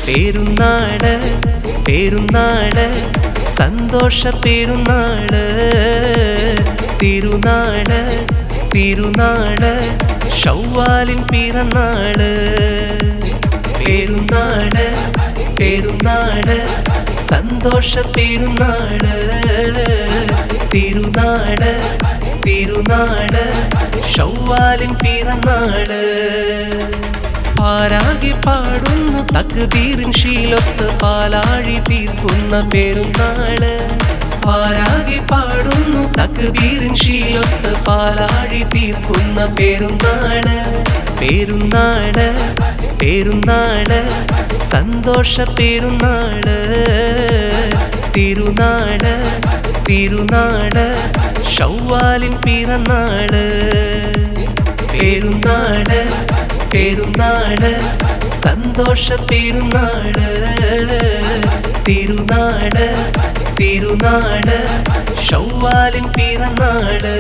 പെരുന്നാള് പെരുന്നാള് സന്തോഷ പെരുന്നാള് തിരുനാള് തിരുനാള് ശൗവാലിൻ പിറന്നാള് പെരുന്നാള് പെരുന്നാള് സന്തോഷ പെരുന്നാള് തിരുനാള് തിരുനാള് ശൗവാലിൻ പിറന്നാള് പാരാകെ പാടുന്നു തക്ബീറിൻ ശീലൊത്ത് പാലാഴി തീർക്കുന്ന പെരുന്നാള് പാരാകെ പാടുന്നു തക്ബീറിൻ ശീലൊത്ത് പാലാഴി തീർക്കുന്ന പെരുന്നാള് പെരുന്നാള് പെരുന്നാള് സന്തോഷ പെരുന്നാള് തിരുനാള് തിരുനാള് ശൗവാലിൻ പിറന്നാള് പെരുന്നാള് പെരുന്നാള് സന്തോഷ പെരുന്നാള് തിരുനാള് തിരുനാള് ശൗവാലിൻ പിറന്നാള്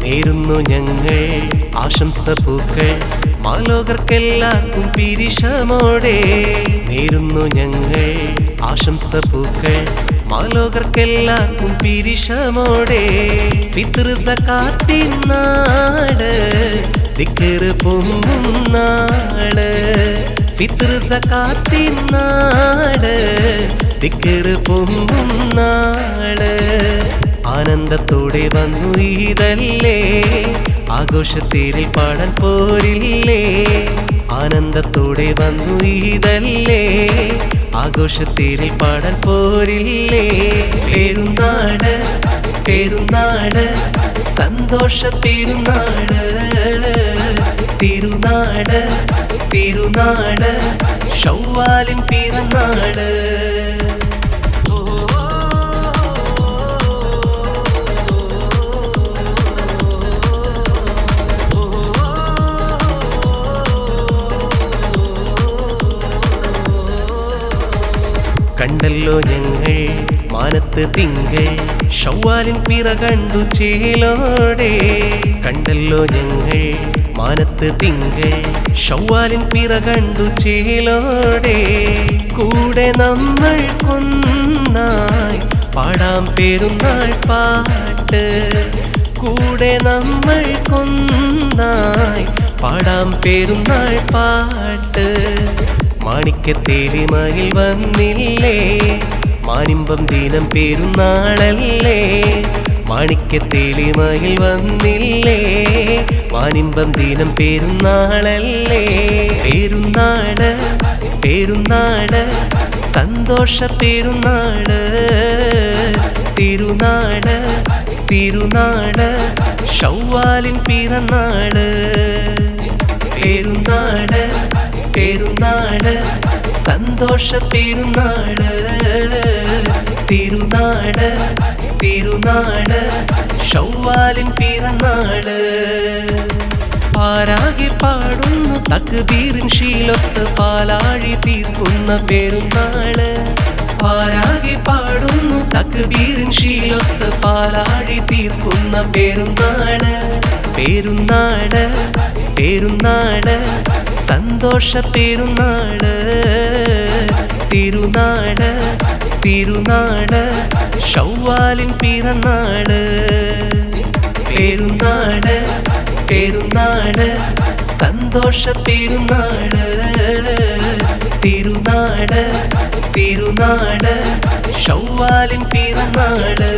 നേരുന്നു ഞങ്ങൾ ആശംസ പൂക്കൾ മാലോകർക്കെല്ലാവർക്കും പിരിശമോടെ നേരുന്നു ഞങ്ങൾ ആശംസ പൂക്കൾ മാലോകർക്കെല്ലാവർക്കും പിരിശമോടെ ഫിത്ർ സകാത്തിൻ നാട് ദിക്ർ പൊങ്ങും നാട് ഫിത്ർ സകാത്തിൻ നാട് ദിക്ർ പൊങ്ങും നാട് ആനന്ദത്തോടെ വന്നു ഈദല്ലേ ആഘോഷത്തേരിൽ പാടാൻ പോരില്ലേ ആനന്ദത്തോടെ വന്നു ഈദല്ലേ ആഘോഷത്തേരിൽ പാടാൻ പോരില്ലേ പെരുന്നാള് പെരുന്നാള് സന്തോഷ പെരുന്നാള് തിരുനാള് തിരുനാള് ശൗവാലിൻ പിറന്നാള് കണ്ടല്ലോ ഞങ്ങൾ മാനത്ത് തിങ്കൾ ശൗവാലിൻ പിറ കണ്ടു ചേലോടെ കണ്ടല്ലോ ഞങ്ങൾ മാനത്ത് തിങ്കൾ ശൗവാലിൻ പിറ കണ്ടു ചേലോടെ കൂടെ നമ്മൾ കൊന്നായി പാടാം പെരുന്നാൾ പാട്ട് കൂടെ നമ്മൾ കൊന്നായി പാടാം പെരുന്നാൾ പാട്ട് മാണിക്യത്തേലിമയിൽ വന്നില്ലേ മാനിമ്പം ദിനം പെരുന്നാളല്ലേ മാണിക്യത്തേലിമയിൽ വന്നില്ലേ മാനിമ്പം ദിനം പെരുന്നാളല്ലേ പെരുന്നാള് പെരുന്നാള് സന്തോഷ പെരുന്നാള് തിരുനാള് തിരുനാള് ശൗവാലിൻ പിറന്നാള് പെരുന്നാള് പെരുന്നാള് സന്തോഷ പെരുന്നാള് തിരുനാള് തിരുനാള് ശൗവാലിൻ പിറന്നാള് പാരാകെ പാടുന്നു തക്ബീറിൻ ശീലൊത്ത് പാലാഴി തീർക്കുന്ന പെരുന്നാള് പാരാകെ പാടുന്നു തക്ബീറിൻ ശീലൊത്ത് പാലാഴി തീർക്കുന്ന പെരുന്നാള് പെരുന്നാള് പെരുന്നാള് സന്തോഷ പെരുന്നാള് തിരുനാള് തിരുനാള് ശൗവാലിൻ പിറന്നാള് പെരുന്നാള് പെരുന്നാള് സന്തോഷ പെരുന്നാള് തിരുനാള് തിരുനാള് ശൗവാലിൻ പിറന്നാള്